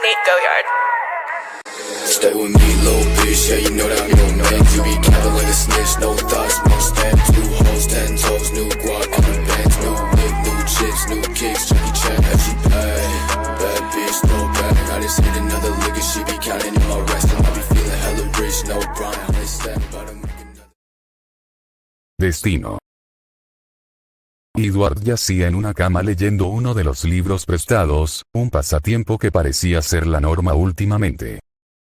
Nate Goyard. Stay with me, little bitch, yeah, you know that I'm your man. You be capping like a snitch, no thoughts, no stamps. New hoes, 10 toes, new guac, new bands, new whip, new chips, new kicks. Jackie Chan, as she pay. Bad bitch, no bag. I just hit another lick and she be counting in my rest. And I be feeling hella rich, no Brian. I stand about him. Destino. Edward yacía en una cama leyendo uno de los libros prestados, un pasatiempo que parecía ser la norma últimamente.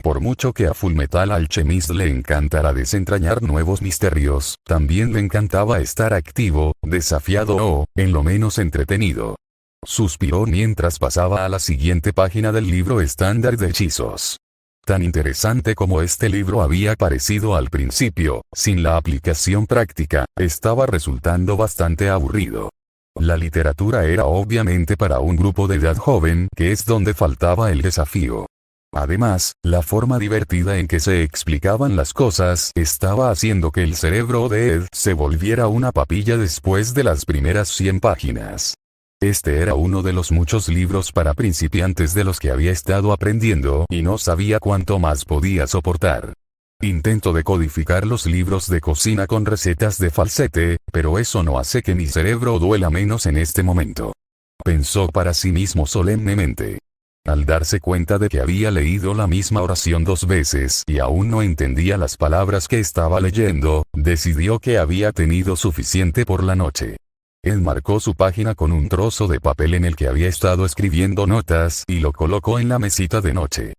Por mucho que a Fullmetal Alchemist le encantara desentrañar nuevos misterios, también le encantaba estar activo, desafiado o, en lo menos entretenido. Suspiró mientras pasaba a la siguiente página del libro estándar de hechizos. Tan interesante como este libro había parecido al principio, sin la aplicación práctica, estaba resultando bastante aburrido. La literatura era obviamente para un grupo de edad joven, que es donde faltaba el desafío. Además, la forma divertida en que se explicaban las cosas estaba haciendo que el cerebro de Ed se volviera una papilla después de las primeras 100 páginas. Este era uno de los muchos libros para principiantes de los que había estado aprendiendo y no sabía cuánto más podía soportar. Intento decodificar los libros de cocina con recetas de falsete, pero eso no hace que mi cerebro duela menos en este momento. Pensó para sí mismo solemnemente. Al darse cuenta de que había leído la misma oración 2 veces y aún no entendía las palabras que estaba leyendo, decidió que había tenido suficiente por la noche. Él marcó su página con un trozo de papel en el que había estado escribiendo notas y lo colocó en la mesita de noche.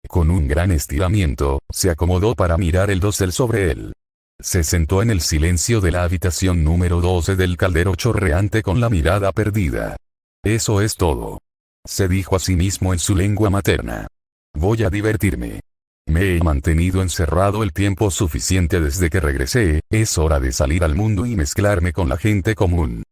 Con un gran estiramiento, se acomodó para mirar el dosel sobre él. Se sentó en el silencio de la habitación número 12 del caldero chorreante con la mirada perdida. Eso es todo. Se dijo a sí mismo en su lengua materna. Voy a divertirme. Me he mantenido encerrado el tiempo suficiente desde que regresé, es hora de salir al mundo y mezclarme con la gente común.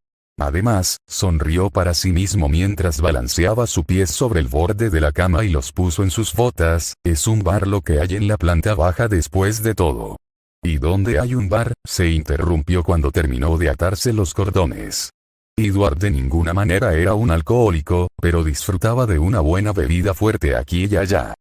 Además, sonrió para sí mismo mientras balanceaba sus pies sobre el borde de la cama y los puso en sus botas. Es un bar lo que hay en la planta baja después de todo. ¿Y dónde hay un bar? Se interrumpió cuando terminó de atarse los cordones. Edward de ninguna manera era un alcohólico, pero disfrutaba de una buena bebida fuerte aquí y allá.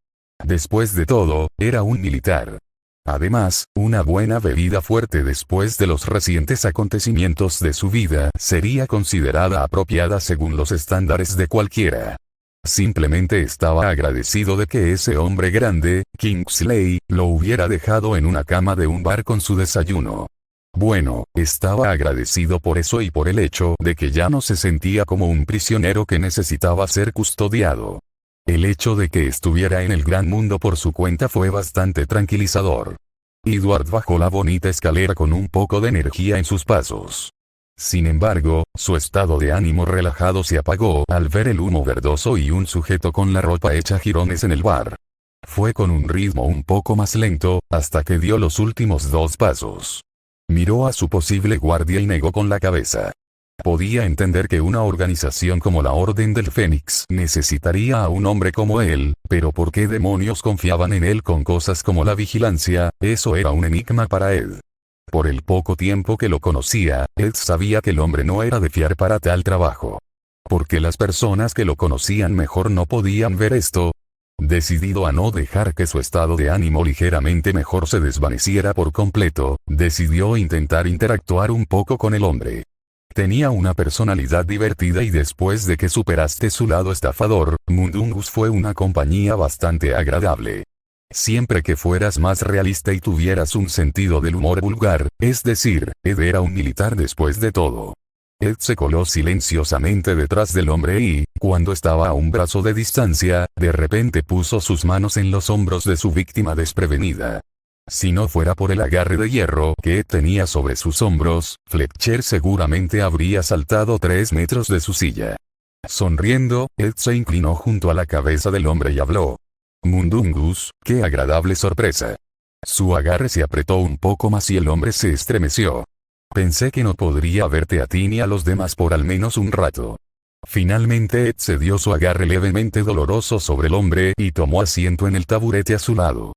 Después de todo, era un militar. Además, una buena bebida fuerte después de los recientes acontecimientos de su vida sería considerada apropiada según los estándares de cualquiera. Simplemente estaba agradecido de que ese hombre grande, Kingsley, lo hubiera dejado en una cama de un bar con su desayuno. Bueno, estaba agradecido por eso y por el hecho de que ya no se sentía como un prisionero que necesitaba ser custodiado. El hecho de que estuviera en el gran mundo por su cuenta fue bastante tranquilizador. Edward bajó la bonita escalera con un poco de energía en sus pasos. Sin embargo, su estado de ánimo relajado se apagó al ver el humo verdoso y un sujeto con la ropa hecha jirones en el bar. Fue con un ritmo un poco más lento, hasta que dio los últimos 2 pasos. Miró a su posible guardia y negó con la cabeza. Podía entender que una organización como la Orden del Fénix necesitaría a un hombre como él, pero ¿por qué demonios confiaban en él con cosas como la vigilancia? Eso era un enigma para Ed. Por el poco tiempo que lo conocía, Ed sabía que el hombre no era de fiar para tal trabajo. Porque las personas que lo conocían mejor no podían ver esto. Decidido a no dejar que su estado de ánimo ligeramente mejor se desvaneciera por completo, decidió intentar interactuar un poco con el hombre. Tenía una personalidad divertida y después de que superaste su lado estafador, Mundungus fue una compañía bastante agradable. Siempre que fueras más realista y tuvieras un sentido del humor vulgar, es decir, Ed era un militar después de todo. Ed se coló silenciosamente detrás del hombre y, cuando estaba a un brazo de distancia, de repente puso sus manos en los hombros de su víctima desprevenida. Si no fuera por el agarre de hierro que Ed tenía sobre sus hombros, Fletcher seguramente habría saltado 3 metros de su silla. Sonriendo, Ed se inclinó junto a la cabeza del hombre y habló. Mundungus, qué agradable sorpresa. Su agarre se apretó un poco más y el hombre se estremeció. Pensé que no podría verte a ti ni a los demás por al menos un rato. Finalmente Ed cedió su agarre levemente doloroso sobre el hombre y tomó asiento en el taburete a su lado.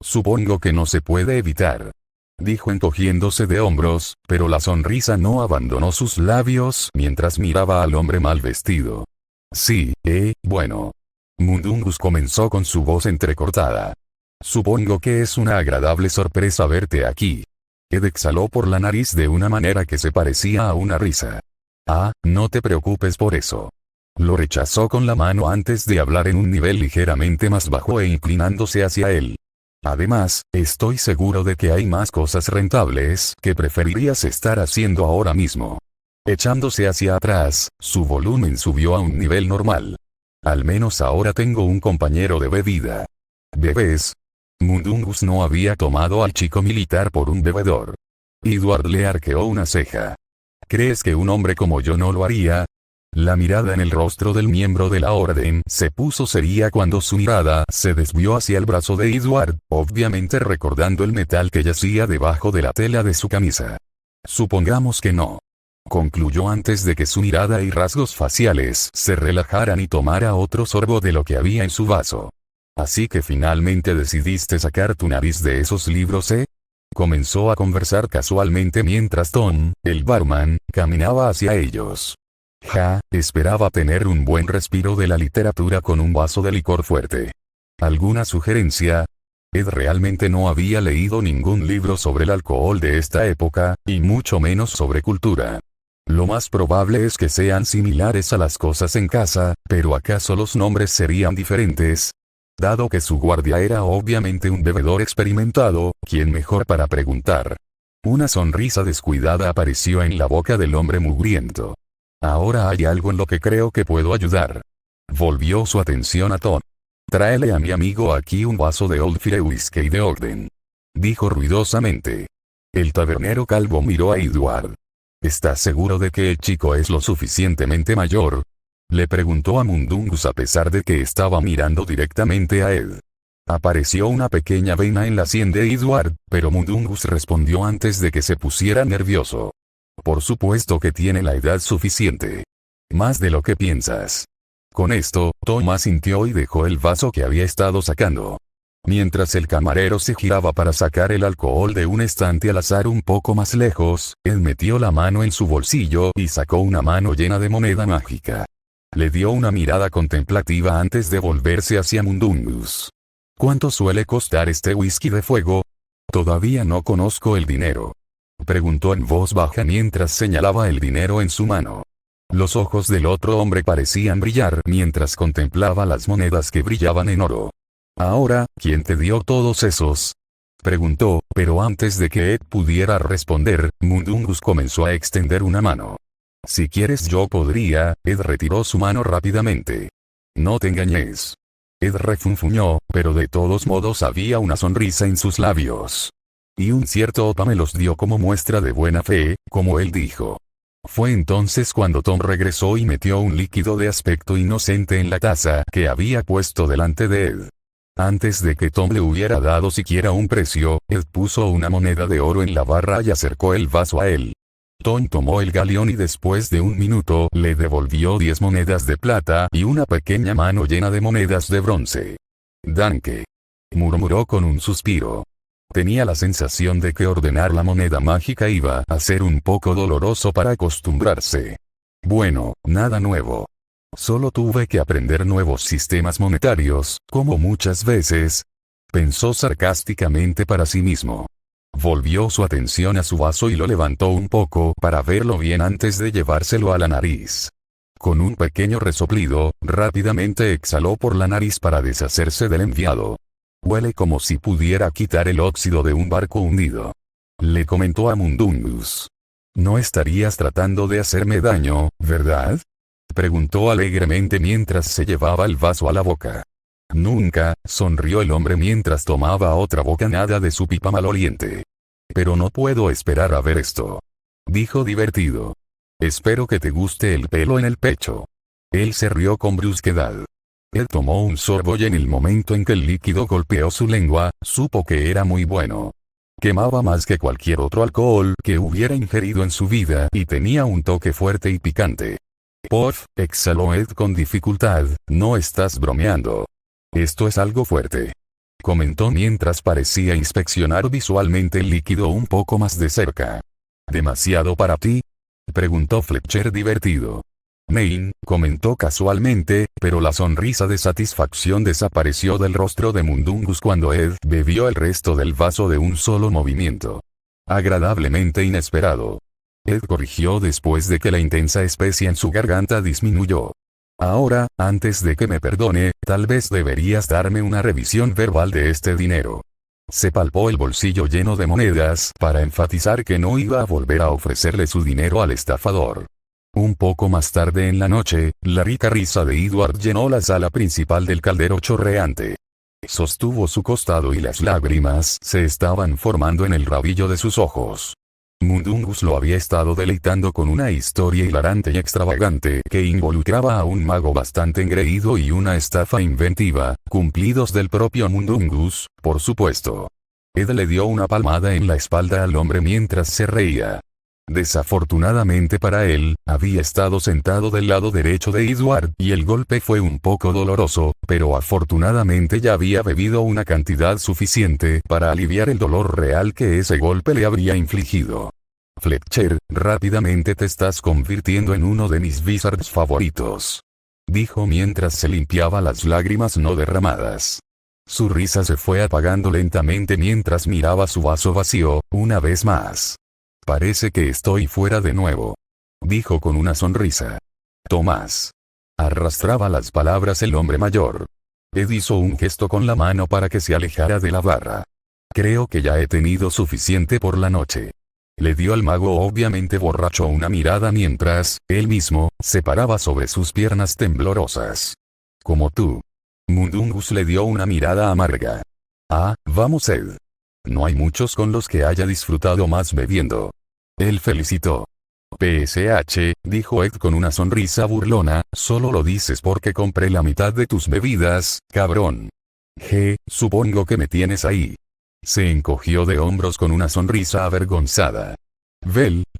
Supongo que no se puede evitar, dijo encogiéndose de hombros, pero la sonrisa no abandonó sus labios mientras miraba al hombre mal vestido. Sí, bueno. Mundungus comenzó con su voz entrecortada. Supongo que es una agradable sorpresa verte aquí. Ed exhaló por la nariz de una manera que se parecía a una risa. Ah, no te preocupes por eso. Lo rechazó con la mano antes de hablar en un nivel ligeramente más bajo e inclinándose hacia él. Además, estoy seguro de que hay más cosas rentables que preferirías estar haciendo ahora mismo. Echándose hacia atrás, su volumen subió a un nivel normal. Al menos ahora tengo un compañero de bebida. ¿Bebés? Mundungus no había tomado al chico militar por un bebedor. Edward le arqueó una ceja. ¿Crees que un hombre como yo no lo haría? La mirada en el rostro del miembro de la orden se puso seria cuando su mirada se desvió hacia el brazo de Edward, obviamente recordando el metal que yacía debajo de la tela de su camisa. Supongamos que no. Concluyó antes de que su mirada y rasgos faciales se relajaran y tomara otro sorbo de lo que había en su vaso. Así que finalmente decidiste sacar tu nariz de esos libros, ¿eh? Comenzó a conversar casualmente mientras Tom, el barman, caminaba hacia ellos. Esperaba tener un buen respiro de la literatura con un vaso de licor fuerte. ¿Alguna sugerencia? Ed realmente no había leído ningún libro sobre el alcohol de esta época, y mucho menos sobre cultura. Lo más probable es que sean similares a las cosas en casa, pero ¿acaso los nombres serían diferentes? Dado que su guardia era obviamente un bebedor experimentado, ¿quién mejor para preguntar? Una sonrisa descuidada apareció en la boca del hombre mugriento. Ahora hay algo en lo que creo que puedo ayudar. Volvió su atención a Tom. Tráele a mi amigo aquí un vaso de Old Fire Whiskey de orden. Dijo ruidosamente. El tabernero calvo miró a Edward. ¿Estás seguro de que el chico es lo suficientemente mayor? Le preguntó a Mundungus a pesar de que estaba mirando directamente a Ed. Apareció una pequeña vena en la sien de Edward, pero Mundungus respondió antes de que se pusiera nervioso. Por supuesto que tiene la edad suficiente. Más de lo que piensas. Con esto, Tom asintió y dejó el vaso que había estado sacando. Mientras el camarero se giraba para sacar el alcohol de un estante al azar un poco más lejos, él metió la mano en su bolsillo y sacó una mano llena de moneda mágica. Le dio una mirada contemplativa antes de volverse hacia Mundungus. ¿Cuánto suele costar este whisky de fuego? Todavía no conozco el dinero. Preguntó en voz baja mientras señalaba el dinero en su mano. Los ojos del otro hombre parecían brillar mientras contemplaba las monedas que brillaban en oro. Ahora, ¿quién te dio todos esos? Preguntó, pero antes de que Ed pudiera responder, Mundungus comenzó a extender una mano. Si quieres yo podría. Ed retiró su mano rápidamente. No te engañes. Ed refunfuñó, pero de todos modos había una sonrisa en sus labios. Y un cierto opa me los dio como muestra de buena fe, como él dijo. Fue entonces cuando Tom regresó y metió un líquido de aspecto inocente en la taza que había puesto delante de Ed. Antes de que Tom le hubiera dado siquiera un precio, Ed puso una moneda de oro en la barra y acercó el vaso a él. Tom tomó el galeón y después de un minuto le devolvió 10 monedas de plata y una pequeña mano llena de monedas de bronce. «Danke», murmuró con un suspiro. Tenía la sensación de que ordenar la moneda mágica iba a ser un poco doloroso para acostumbrarse. Bueno, nada nuevo. Solo tuve que aprender nuevos sistemas monetarios, como muchas veces. Pensó sarcásticamente para sí mismo. Volvió su atención a su vaso y lo levantó un poco para verlo bien antes de llevárselo a la nariz. Con un pequeño resoplido, rápidamente exhaló por la nariz para deshacerse del enviado. Huele como si pudiera quitar el óxido de un barco hundido. Le comentó a Mundungus. No estarías tratando de hacerme daño, ¿verdad? Preguntó alegremente mientras se llevaba el vaso a la boca. Nunca, sonrió el hombre mientras tomaba otra bocanada de su pipa maloliente. Pero no puedo esperar a ver esto. Dijo divertido. Espero que te guste el pelo en el pecho. Él se rió con brusquedad. Él tomó un sorbo y en el momento en que el líquido golpeó su lengua, supo que era muy bueno. Quemaba más que cualquier otro alcohol que hubiera ingerido en su vida y tenía un toque fuerte y picante. Puff, exhaló Ed con dificultad, no estás bromeando. Esto es algo fuerte. Comentó mientras parecía inspeccionar visualmente el líquido un poco más de cerca. ¿Demasiado para ti? Preguntó Fletcher divertido. Main, comentó casualmente, pero la sonrisa de satisfacción desapareció del rostro de Mundungus cuando Ed bebió el resto del vaso de un solo movimiento. Agradablemente inesperado. Ed corrigió después de que la intensa especia en su garganta disminuyó. Ahora, antes de que me perdone, tal vez deberías darme una revisión verbal de este dinero. Se palpó el bolsillo lleno de monedas para enfatizar que no iba a volver a ofrecerle su dinero al estafador. Un poco más tarde en la noche, la rica risa de Edward llenó la sala principal del caldero chorreante. Sostuvo su costado y las lágrimas se estaban formando en el rabillo de sus ojos. Mundungus lo había estado deleitando con una historia hilarante y extravagante que involucraba a un mago bastante engreído y una estafa inventiva, cumplidos del propio Mundungus, por supuesto. Ed le dio una palmada en la espalda al hombre mientras se reía. Desafortunadamente para él, había estado sentado del lado derecho de Edward y el golpe fue un poco doloroso, pero afortunadamente ya había bebido una cantidad suficiente para aliviar el dolor real que ese golpe le habría infligido. Fletcher, rápidamente te estás convirtiendo en uno de mis wizards favoritos. Dijo mientras se limpiaba las lágrimas no derramadas. Su risa se fue apagando lentamente mientras miraba su vaso vacío, una vez más. Parece que estoy fuera de nuevo. Dijo con una sonrisa. Tomás. Arrastraba las palabras el hombre mayor. Ed hizo un gesto con la mano para que se alejara de la barra. Creo que ya he tenido suficiente por la noche. Le dio al mago obviamente borracho una mirada mientras, él mismo, se paraba sobre sus piernas temblorosas. Como tú. Mundungus le dio una mirada amarga. Ah, vamos Ed. No hay muchos con los que haya disfrutado más bebiendo. Él felicitó. PSH, dijo Ed con una sonrisa burlona, solo lo dices porque compré la mitad de tus bebidas, cabrón. Supongo que me tienes ahí. Se encogió de hombros con una sonrisa avergonzada.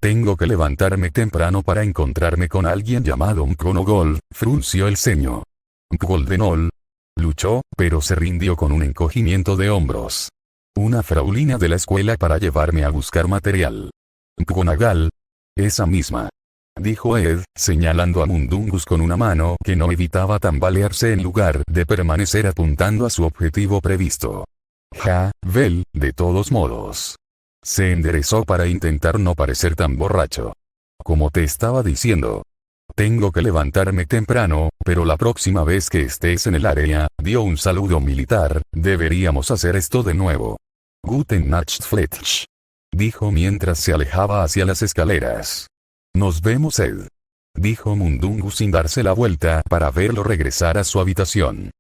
Tengo que levantarme temprano para encontrarme con alguien llamado Mkonogol, frunció el ceño. Goldenol. Luchó, pero se rindió con un encogimiento de hombros. Una fraulina de la escuela para llevarme a buscar material. Mkgonagal. Esa misma. Dijo Ed, señalando a Mundungus con una mano que no evitaba tambalearse en lugar de permanecer apuntando a su objetivo previsto. De todos modos. Se enderezó para intentar no parecer tan borracho. Como te estaba diciendo. Tengo que levantarme temprano, pero la próxima vez que estés en el área, dio un saludo militar, deberíamos hacer esto de nuevo. Guten Nacht Fletch. Dijo mientras se alejaba hacia las escaleras. Nos vemos Ed. Dijo Mundungus sin darse la vuelta para verlo regresar a su habitación.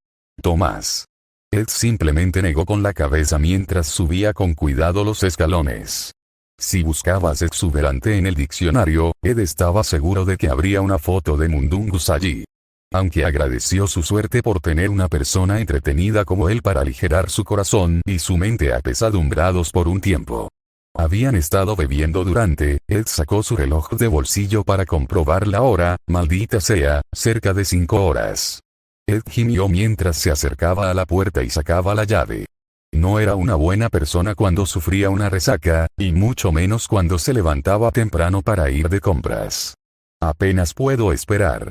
Tomás. Ed simplemente negó con la cabeza mientras subía con cuidado los escalones. Si buscabas exuberante en el diccionario, Ed estaba seguro de que habría una foto de Mundungus allí. Aunque agradeció su suerte por tener una persona entretenida como él para aligerar su corazón y su mente apesadumbrados por un tiempo. Habían estado bebiendo durante, Ed sacó su reloj de bolsillo para comprobar la hora, maldita sea, cerca de 5 horas. Ed gimió mientras se acercaba a la puerta y sacaba la llave. No era una buena persona cuando sufría una resaca, y mucho menos cuando se levantaba temprano para ir de compras. Apenas puedo esperar.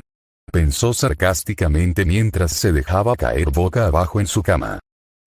Pensó sarcásticamente mientras se dejaba caer boca abajo en su cama.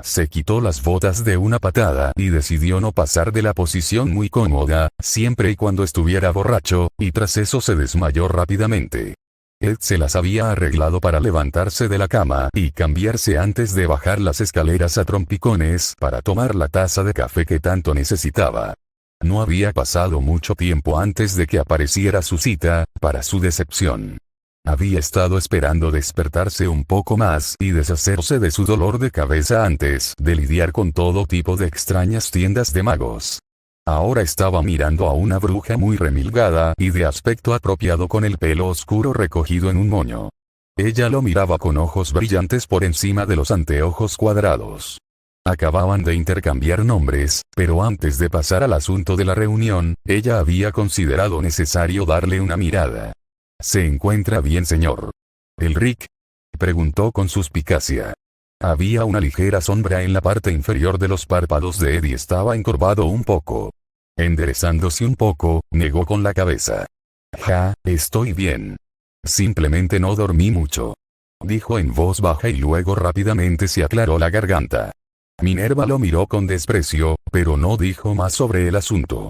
Se quitó las botas de una patada y decidió no pasar de la posición muy cómoda, siempre y cuando estuviera borracho, y tras eso se desmayó rápidamente. Ed se las había arreglado para levantarse de la cama y cambiarse antes de bajar las escaleras a trompicones para tomar la taza de café que tanto necesitaba. No había pasado mucho tiempo antes de que apareciera su cita, para su decepción. Había estado esperando despertarse un poco más y deshacerse de su dolor de cabeza antes de lidiar con todo tipo de extrañas tiendas de magos. Ahora estaba mirando a una bruja muy remilgada y de aspecto apropiado con el pelo oscuro recogido en un moño. Ella lo miraba con ojos brillantes por encima de los anteojos cuadrados. Acababan de intercambiar nombres, pero antes de pasar al asunto de la reunión, ella había considerado necesario darle una mirada. ¿Se encuentra bien, señor Elric? Preguntó con suspicacia. Había una ligera sombra en la parte inferior de los párpados de Ed y estaba encorvado un poco. Enderezándose un poco, negó con la cabeza. Estoy bien. Simplemente no dormí mucho. Dijo en voz baja y luego rápidamente se aclaró la garganta. Minerva lo miró con desprecio, pero no dijo más sobre el asunto.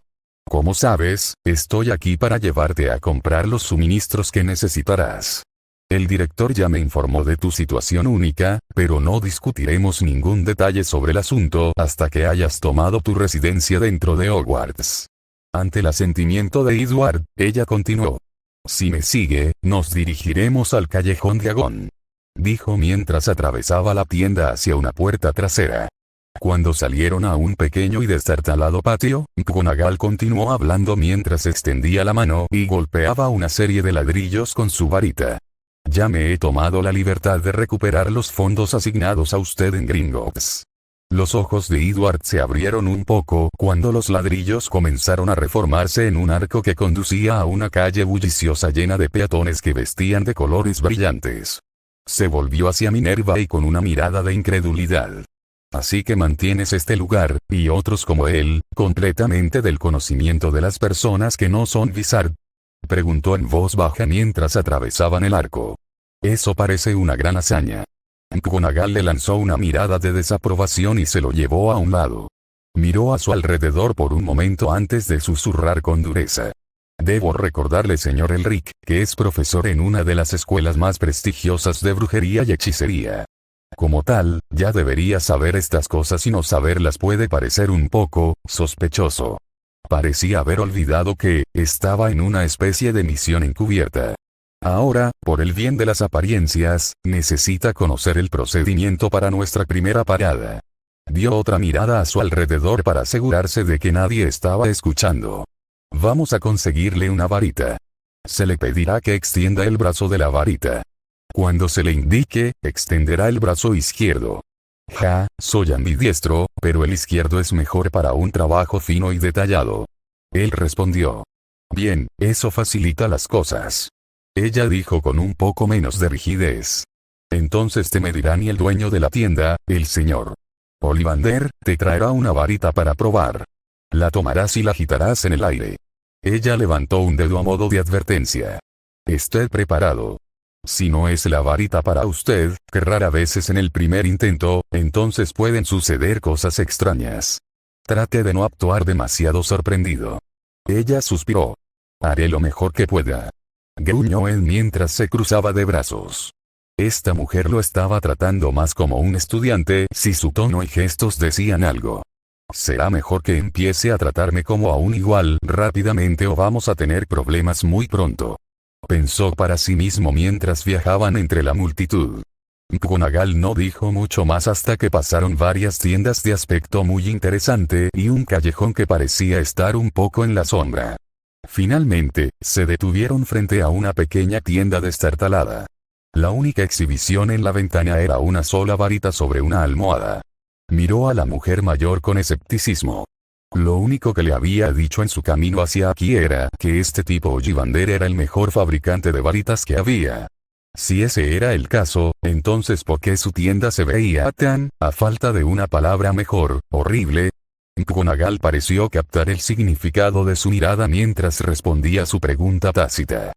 Como sabes, estoy aquí para llevarte a comprar los suministros que necesitarás. El director ya me informó de tu situación única, pero no discutiremos ningún detalle sobre el asunto hasta que hayas tomado tu residencia dentro de Hogwarts. Ante el asentimiento de Edward, ella continuó. Si me sigue, nos dirigiremos al callejón Diagon. Dijo mientras atravesaba la tienda hacia una puerta trasera. Cuando salieron a un pequeño y destartalado patio, McGonagall continuó hablando mientras extendía la mano y golpeaba una serie de ladrillos con su varita. Ya me he tomado la libertad de recuperar los fondos asignados a usted en Gringotts. Los ojos de Edward se abrieron un poco cuando los ladrillos comenzaron a reformarse en un arco que conducía a una calle bulliciosa llena de peatones que vestían de colores brillantes. Se volvió hacia Minerva y con una mirada de incredulidad. Así que mantienes este lugar, y otros como él, completamente del conocimiento de las personas que no son Wizard. Preguntó en voz baja mientras atravesaban el arco. Eso parece una gran hazaña. McGonagall le lanzó una mirada de desaprobación y se lo llevó a un lado. Miró a su alrededor por un momento antes de susurrar con dureza. Debo recordarle, señor Elric, que es profesor en una de las escuelas más prestigiosas de brujería y hechicería. Como tal, ya debería saber estas cosas y no saberlas puede parecer un poco sospechoso. Parecía haber olvidado que estaba en una especie de misión encubierta. Ahora, por el bien de las apariencias, necesita conocer el procedimiento para nuestra primera parada. Dio otra mirada a su alrededor para asegurarse de que nadie estaba escuchando. Vamos a conseguirle una varita. Se le pedirá que extienda el brazo de la varita. Cuando se le indique, extenderá el brazo izquierdo. Soy ambidiestro, pero el izquierdo es mejor para un trabajo fino y detallado. Él respondió. Bien, eso facilita las cosas. Ella dijo con un poco menos de rigidez. Entonces te medirán y el dueño de la tienda, el señor Ollivander, te traerá una varita para probar. La tomarás y la agitarás en el aire. Ella levantó un dedo a modo de advertencia. Esté preparado. Si no es la varita para usted, que rara vez es en el primer intento, entonces pueden suceder cosas extrañas. Trate de no actuar demasiado sorprendido. Ella suspiró. Haré lo mejor que pueda. Gruñó él mientras se cruzaba de brazos. Esta mujer lo estaba tratando más como un estudiante si su tono y gestos decían algo. Será mejor que empiece a tratarme como a un igual rápidamente o vamos a tener problemas muy pronto. Pensó para sí mismo mientras viajaban entre la multitud. McGonagall no dijo mucho más hasta que pasaron varias tiendas de aspecto muy interesante y un callejón que parecía estar un poco en la sombra. Finalmente, se detuvieron frente a una pequeña tienda destartalada. La única exhibición en la ventana era una sola varita sobre una almohada. Miró a la mujer mayor con escepticismo. Lo único que le había dicho en su camino hacia aquí era que este tipo Ollivander era el mejor fabricante de varitas que había. Si ese era el caso, entonces ¿por qué su tienda se veía tan, a falta de una palabra mejor, horrible? McGonagall pareció captar el significado de su mirada mientras respondía su pregunta tácita.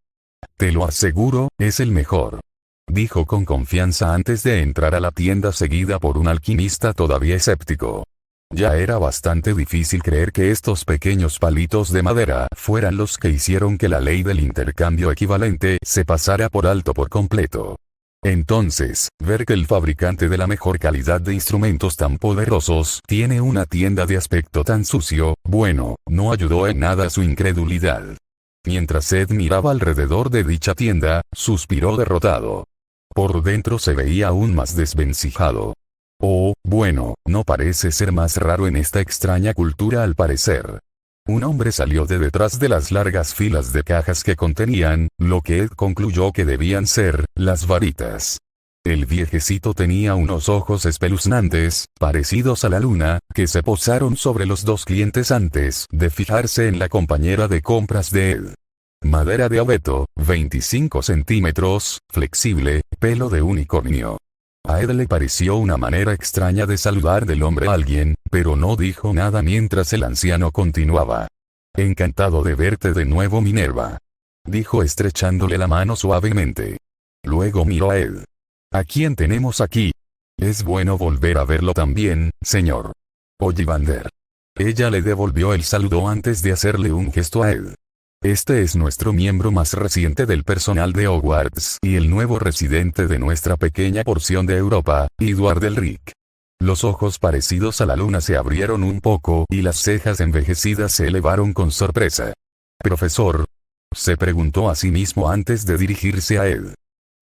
Te lo aseguro, es el mejor. Dijo con confianza antes de entrar a la tienda seguida por un alquimista todavía escéptico. Ya era bastante difícil creer que estos pequeños palitos de madera fueran los que hicieron que la ley del intercambio equivalente se pasara por alto por completo. Entonces, ver que el fabricante de la mejor calidad de instrumentos tan poderosos tiene una tienda de aspecto tan sucio, bueno, no ayudó en nada a su incredulidad. Mientras Ed miraba alrededor de dicha tienda, suspiró derrotado. Por dentro se veía aún más desvencijado. Oh, bueno, no parece ser más raro en esta extraña cultura al parecer. Un hombre salió de detrás de las largas filas de cajas que contenían, lo que Ed concluyó que debían ser, las varitas. El viejecito tenía unos ojos espeluznantes, parecidos a la luna, que se posaron sobre los dos clientes antes de fijarse en la compañera de compras de Ed. Madera de abeto, 25 centímetros, flexible, pelo de unicornio. A Ed le pareció una manera extraña de saludar del hombre a alguien, pero no dijo nada mientras el anciano continuaba. Encantado de verte de nuevo, Minerva. dijo estrechándole la mano suavemente. Luego miró a Ed. ¿A quién tenemos aquí? Es bueno volver a verlo también, señor Ollivander. Ella le devolvió el saludo antes de hacerle un gesto a Ed. Este es nuestro miembro más reciente del personal de Hogwarts y el nuevo residente de nuestra pequeña porción de Europa, Edward Elric. Los ojos parecidos a la luna se abrieron un poco y las cejas envejecidas se elevaron con sorpresa. «Profesor», se preguntó a sí mismo antes de dirigirse a Ed.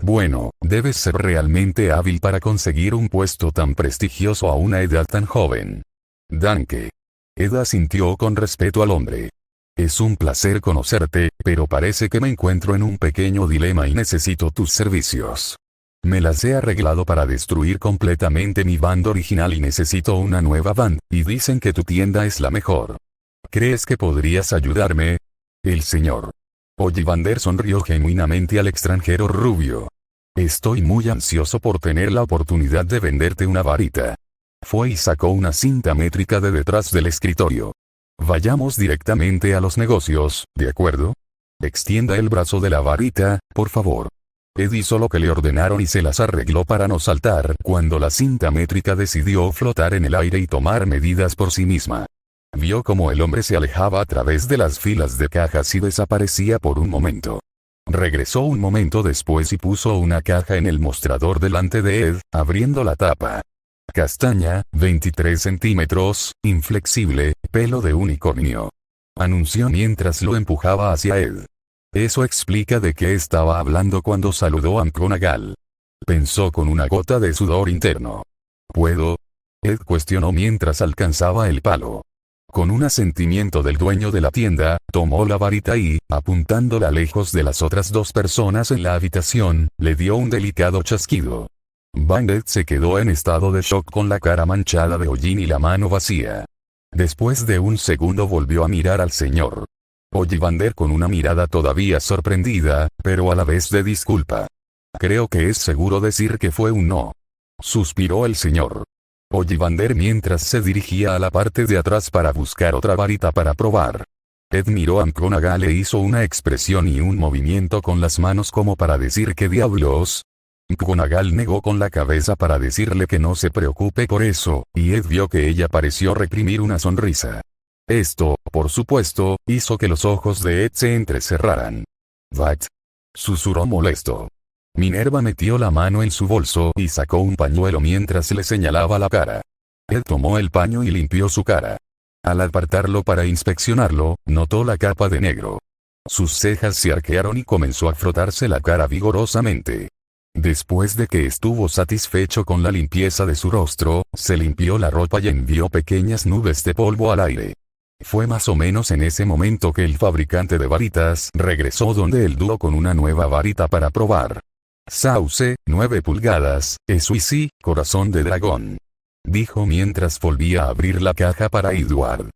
«Bueno, debes ser realmente hábil para conseguir un puesto tan prestigioso a una edad tan joven». «Danke». Ed asintió con respeto al hombre. «Es un placer conocerte, pero parece que me encuentro en un pequeño dilema y necesito tus servicios. Me las he arreglado para destruir completamente mi band original y necesito una nueva band, y dicen que tu tienda es la mejor. ¿Crees que podrías ayudarme?» El señor Ollivander sonrió genuinamente al extranjero rubio. «Estoy muy ansioso por tener la oportunidad de venderte una varita». Fue y sacó una cinta métrica de detrás del escritorio. «Vayamos directamente a los negocios, ¿de acuerdo? Extienda el brazo de la varita, por favor». Ed hizo lo que le ordenaron y se las arregló para no saltar cuando la cinta métrica decidió flotar en el aire y tomar medidas por sí misma. Vio cómo el hombre se alejaba a través de las filas de cajas y desaparecía por un momento. Regresó un momento después y puso una caja en el mostrador delante de Ed, abriendo la tapa. «Castaña, 23 centímetros, inflexible, pelo de unicornio», anunció mientras lo empujaba hacia Ed. Eso explica de qué estaba hablando cuando saludó a McGonagall. Pensó con una gota de sudor interno. ¿Puedo? Ed cuestionó mientras alcanzaba el palo. Con un asentimiento del dueño de la tienda, tomó la varita y, apuntándola lejos de las otras dos personas en la habitación, le dio un delicado chasquido. Bandit se quedó en estado de shock con la cara manchada de hollín y la mano vacía. Después de un segundo volvió a mirar al señor Ollivander con una mirada todavía sorprendida, pero a la vez de disculpa. «Creo que es seguro decir que fue un no», suspiró el señor Ollivander mientras se dirigía a la parte de atrás para buscar otra varita para probar. Ed miró a McGonagall e hizo una expresión y un movimiento con las manos como para decir «¿Qué diablos?». McGonagall negó con la cabeza para decirle que no se preocupe por eso, y Ed vio que ella pareció reprimir una sonrisa. Esto, por supuesto, hizo que los ojos de Ed se entrecerraran. «¿What?», susurró molesto. Minerva metió la mano en su bolso y sacó un pañuelo mientras le señalaba la cara. Ed tomó el paño y limpió su cara. Al apartarlo para inspeccionarlo, notó la capa de negro. Sus cejas se arquearon y comenzó a frotarse la cara vigorosamente. Después de que estuvo satisfecho con la limpieza de su rostro, se limpió la ropa y envió pequeñas nubes de polvo al aire. Fue más o menos en ese momento que el fabricante de varitas regresó donde el dúo con una nueva varita para probar. «Sauce, 9 pulgadas, Esuisi, corazón de dragón», dijo mientras volvía a abrir la caja para Edward.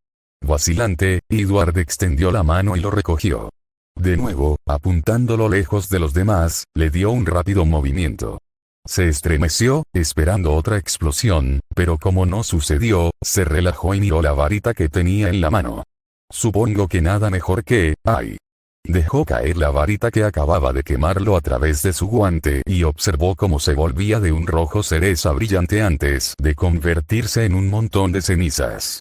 Vacilante, Edward extendió la mano y lo recogió. De nuevo, apuntándolo lejos de los demás, le dio un rápido movimiento. Se estremeció, esperando otra explosión, pero como no sucedió, se relajó y miró la varita que tenía en la mano. «Supongo que nada mejor que, ¡ay!». Dejó caer la varita que acababa de quemarlo a través de su guante y observó cómo se volvía de un rojo cereza brillante antes de convertirse en un montón de cenizas.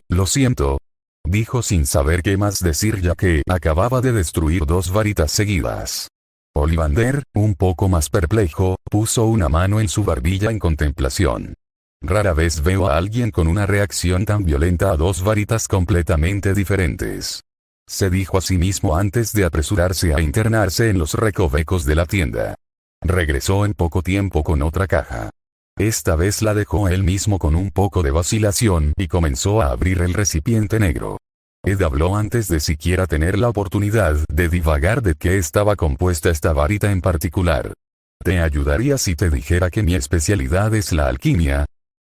Lo siento», dijo sin saber qué más decir ya que acababa de destruir 2 varitas seguidas. Ollivander, un poco más perplejo, puso una mano en su barbilla en contemplación. «Rara vez veo a alguien con una reacción tan violenta a 2 varitas completamente diferentes», se dijo a sí mismo antes de apresurarse a internarse en los recovecos de la tienda. Regresó en poco tiempo con otra caja. Esta vez la dejó él mismo con un poco de vacilación y comenzó a abrir el recipiente negro. Ed habló antes de siquiera tener la oportunidad de divagar de qué estaba compuesta esta varita en particular. «¿Te ayudaría si te dijera que mi especialidad es la alquimia?»,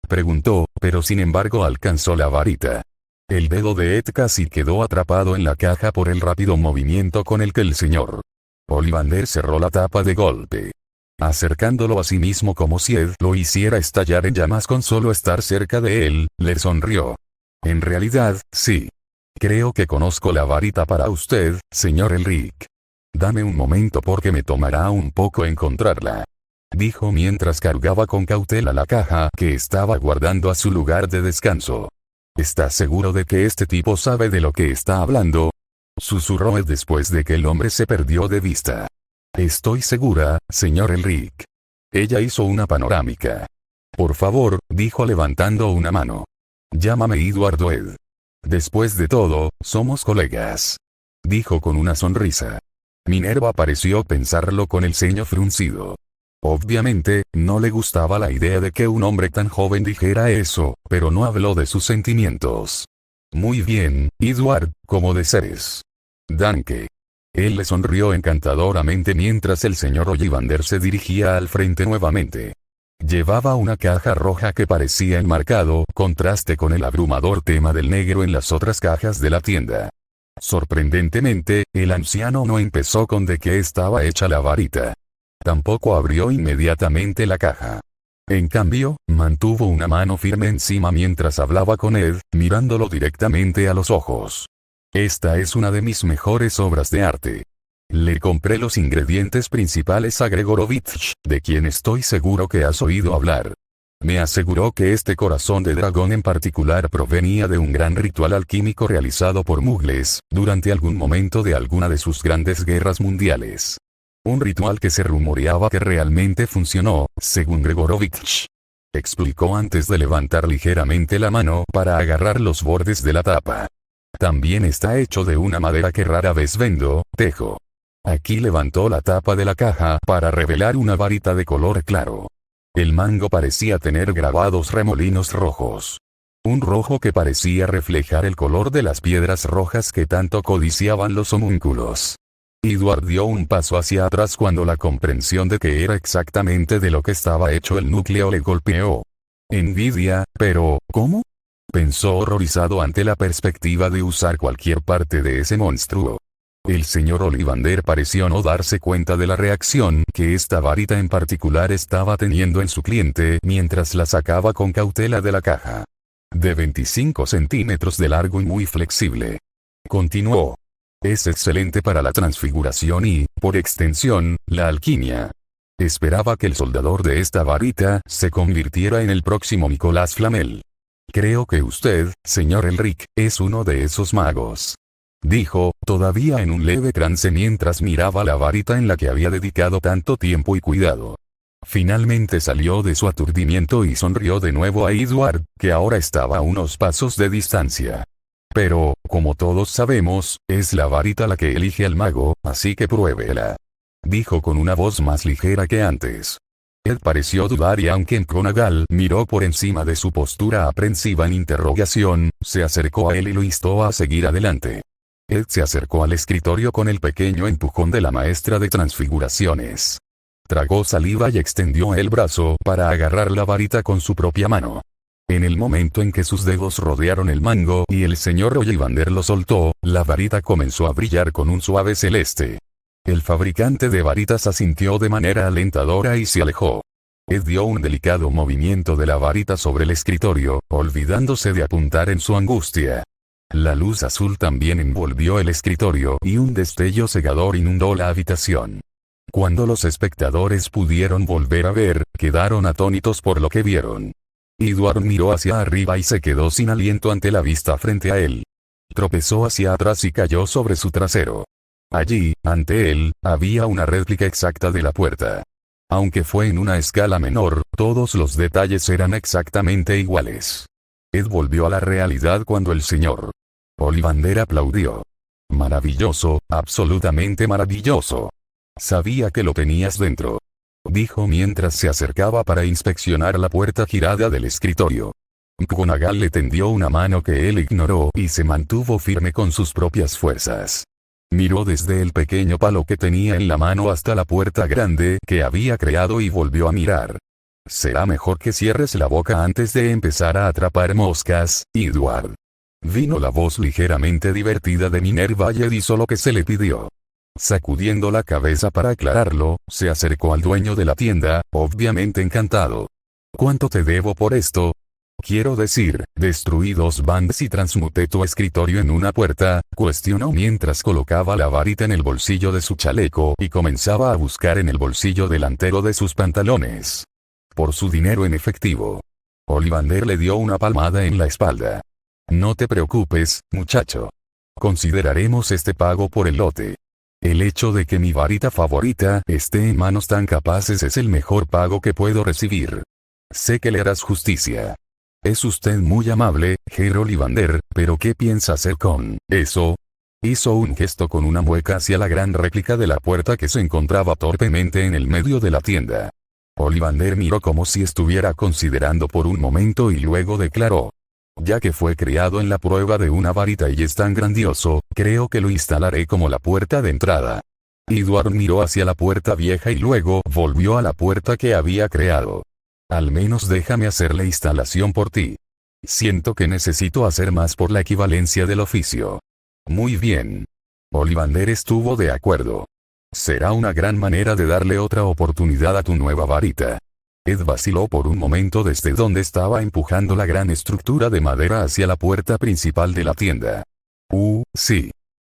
preguntó, pero sin embargo alcanzó la varita. El dedo de Ed casi quedó atrapado en la caja por el rápido movimiento con el que el señor Ollivander cerró la tapa de golpe. Acercándolo a sí mismo como si Ed lo hiciera estallar en llamas con solo estar cerca de él, le sonrió. «En realidad, sí. Creo que conozco la varita para usted, señor Elric». Dame un momento porque me tomará un poco encontrarla, dijo mientras cargaba con cautela la caja que estaba guardando a su lugar de descanso. ¿Estás seguro de que este tipo sabe de lo que está hablando?, susurró Ed después de que el hombre se perdió de vista. Estoy segura, señor Elric. Ella hizo una panorámica. Por favor, dijo levantando una mano. Llámame Edward o Ed. Después de todo, somos colegas, dijo con una sonrisa. Minerva pareció pensarlo con el ceño fruncido. Obviamente, no le gustaba la idea de que un hombre tan joven dijera eso, pero no habló de sus sentimientos. Muy bien, Edward, como desees. Danke. Él le sonrió encantadoramente mientras el señor Ollivander se dirigía al frente nuevamente. Llevaba una caja roja que parecía en marcado contraste con el abrumador tema del negro en las otras cajas de la tienda. Sorprendentemente, el anciano no empezó con de qué estaba hecha la varita. Tampoco abrió inmediatamente la caja. En cambio, mantuvo una mano firme encima mientras hablaba con Ed, mirándolo directamente a los ojos. Esta es una de mis mejores obras de arte. Le compré los ingredientes principales a Gregorovich, de quien estoy seguro que has oído hablar. Me aseguró que este corazón de dragón en particular provenía de un gran ritual alquímico realizado por Mugles, durante algún momento de alguna de sus grandes guerras mundiales. Un ritual que se rumoreaba que realmente funcionó, según Gregorovich. Explicó antes de levantar ligeramente la mano para agarrar los bordes de la tapa. También está hecho de una madera que rara vez vendo, tejo. Aquí levantó la tapa de la caja para revelar una varita de color claro. El mango parecía tener grabados remolinos rojos. Un rojo que parecía reflejar el color de las piedras rojas que tanto codiciaban los homúnculos. Edward dio un paso hacia atrás cuando la comprensión de que era exactamente de lo que estaba hecho el núcleo le golpeó. Envidia, pero, ¿cómo?, pensó horrorizado ante la perspectiva de usar cualquier parte de ese monstruo. El señor Ollivander pareció no darse cuenta de la reacción que esta varita en particular estaba teniendo en su cliente mientras la sacaba con cautela de la caja. De 25 centímetros de largo y muy flexible. Continuó. Es excelente para la transfiguración y, por extensión, la alquimia. Esperaba que el soldador de esta varita se convirtiera en el próximo Nicolás Flamel. Creo que usted, señor Elric, es uno de esos magos, dijo, todavía en un leve trance mientras miraba la varita en la que había dedicado tanto tiempo y cuidado. Finalmente salió de su aturdimiento y sonrió de nuevo a Edward, que ahora estaba a unos pasos de distancia. Pero, como todos sabemos, es la varita la que elige al mago, así que pruébela, dijo con una voz más ligera que antes. Ed pareció dudar y aunque McGonagall miró por encima de su postura aprensiva en interrogación, se acercó a él y lo instó a seguir adelante. Ed se acercó al escritorio con el pequeño empujón de la maestra de transfiguraciones. Tragó saliva y extendió el brazo para agarrar la varita con su propia mano. En el momento en que sus dedos rodearon el mango y el señor Ollivander lo soltó, la varita comenzó a brillar con un suave celeste. El fabricante de varitas asintió de manera alentadora y se alejó. Ed dio un delicado movimiento de la varita sobre el escritorio, olvidándose de apuntar en su angustia. La luz azul también envolvió el escritorio y un destello cegador inundó la habitación. Cuando los espectadores pudieron volver a ver, quedaron atónitos por lo que vieron. Edward miró hacia arriba y se quedó sin aliento ante la vista frente a él. Tropezó hacia atrás y cayó sobre su trasero. Allí, ante él, había una réplica exacta de la puerta. Aunque fue en una escala menor, todos los detalles eran exactamente iguales. Ed volvió a la realidad cuando el señor Ollivander aplaudió. Maravilloso, absolutamente maravilloso. Sabía que lo tenías dentro, dijo mientras se acercaba para inspeccionar la puerta girada del escritorio. McGonagall le tendió una mano que él ignoró y se mantuvo firme con sus propias fuerzas. Miró desde el pequeño palo que tenía en la mano hasta la puerta grande que había creado y volvió a mirar. Será mejor que cierres la boca antes de empezar a atrapar moscas, Edward. Vino la voz ligeramente divertida de Minerva y Ed hizo lo que se le pidió. Sacudiendo la cabeza para aclararlo, se acercó al dueño de la tienda, obviamente encantado. ¿Cuánto te debo por esto?, Quiero decir, destruí 2 bandas y transmuté tu escritorio en una puerta, cuestionó mientras colocaba la varita en el bolsillo de su chaleco y comenzaba a buscar en el bolsillo delantero de sus pantalones por su dinero en efectivo. Ollivander le dio una palmada en la espalda. No te preocupes, muchacho. Consideraremos este pago por el lote. El hecho de que mi varita favorita esté en manos tan capaces es el mejor pago que puedo recibir. Sé que le harás justicia. Es usted muy amable, Herr Ollivander, pero ¿qué piensa hacer con eso? Hizo un gesto con una mueca hacia la gran réplica de la puerta que se encontraba torpemente en el medio de la tienda. Ollivander miró como si estuviera considerando por un momento y luego declaró. Ya que fue criado en la prueba de una varita y es tan grandioso, creo que lo instalaré como la puerta de entrada. Edward miró hacia la puerta vieja y luego volvió a la puerta que había creado. Al menos déjame hacer la instalación por ti. Siento que necesito hacer más por la equivalencia del oficio. Muy bien. Ollivander estuvo de acuerdo. Será una gran manera de darle otra oportunidad a tu nueva varita. Ed vaciló por un momento desde donde estaba empujando la gran estructura de madera hacia la puerta principal de la tienda. Sí.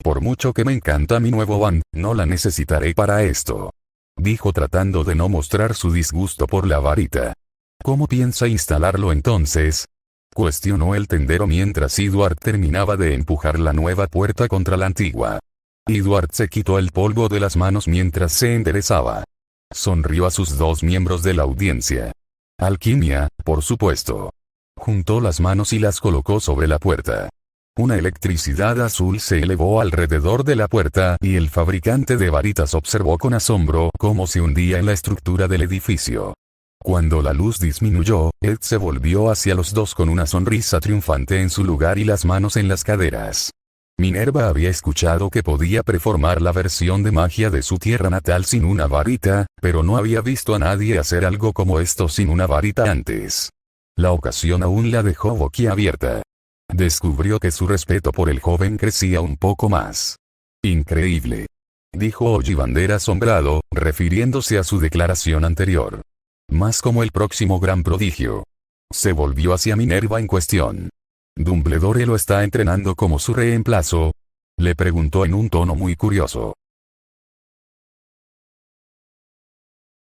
Por mucho que me encanta mi nuevo van, no la necesitaré para esto. Dijo tratando de no mostrar su disgusto por la varita. ¿Cómo piensa instalarlo entonces? Cuestionó el tendero mientras Edward terminaba de empujar la nueva puerta contra la antigua. Edward se quitó el polvo de las manos mientras se enderezaba. Sonrió a sus 2 miembros de la audiencia. Alquimia, por supuesto. Juntó las manos y las colocó sobre la puerta. Una electricidad azul se elevó alrededor de la puerta y el fabricante de varitas observó con asombro cómo se hundía en la estructura del edificio. Cuando la luz disminuyó, Ed se volvió hacia los 2 con una sonrisa triunfante en su lugar y las manos en las caderas. Minerva había escuchado que podía preformar la versión de magia de su tierra natal sin una varita, pero no había visto a nadie hacer algo como esto sin una varita antes. La ocasión aún la dejó boquiabierta. Descubrió que su respeto por el joven crecía un poco más. Increíble. Dijo Ollivander asombrado, refiriéndose a su declaración anterior. Más como el próximo gran prodigio. Se volvió hacia Minerva en cuestión. ¿Dumbledore lo está entrenando como su reemplazo? Le preguntó en un tono muy curioso.